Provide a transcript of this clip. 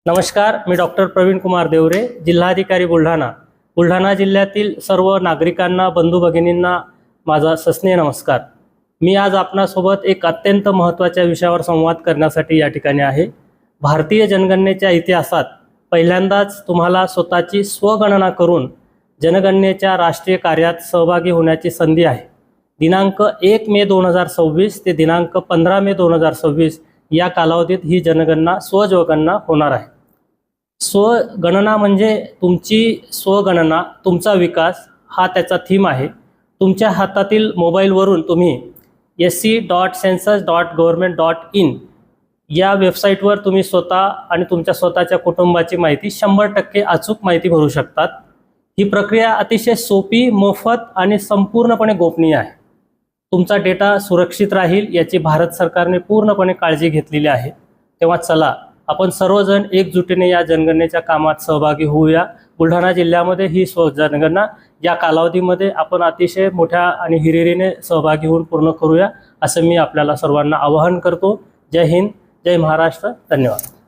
नमस्कार, मी डॉक्टर प्रवीण कुमार देवरे, जिल्हाधिकारी बुलढाणा। बुलढाणा जिल्ह्यातील सर्व नागरिकांना, बंधू भगिनींना माझा सस्नेह नमस्कार। मी आज आपणासोबत एक अत्यंत महत्त्वाच्या विषयावर संवाद करण्यासाठी या ठिकाणी आहे। भारतीय जनगणनेच्या इतिहासात पहिल्यांदाच तुम्हाला स्वतःची स्वगणना करून जनगणनेच्या राष्ट्रीय कार्यात सहभागी होण्याची संधी आहे। दिनांक 1 मे 2026 ते दिनांक 15 मे 2026 या कालावधीत ही जनगणना स्वगणना होणार आहे। स्वगणना म्हणजे तुमची स्वगणना, तुमचा विकास हा त्याचा थीम आहे। तुमच्या हातातील मोबाईलवरून तुम्ही sc.census.government.in या वेबसाईटवर तुम्ही स्वतः आणि तुमच्या स्वतःच्या कुटुंबाची माहिती 100% अचूक माहिती भरू शकतात। ही प्रक्रिया अतिशय सोपी, मोफत आणि संपूर्णपणे गोपनीय आहे। तुमचा डेटा सुरक्षित राहील याची भारत सरकारने पूर्णपणे काळजी घेतलेली आहे। तेव्हा चला आपण सर्वजण एकजुटीने या जनगणनेच्या कामात सहभागी होऊया। बुलढाणा जिल्ह्यामध्ये ही जनगणना या कालावधीमध्ये आपण अतिशय मोठ्या आणि हिरिरीने सहभागी होऊन पूर्ण करूया, असं मी आपल्याला सर्वांना आवाहन करतो। जय हिंद, जय महाराष्ट्र, धन्यवाद।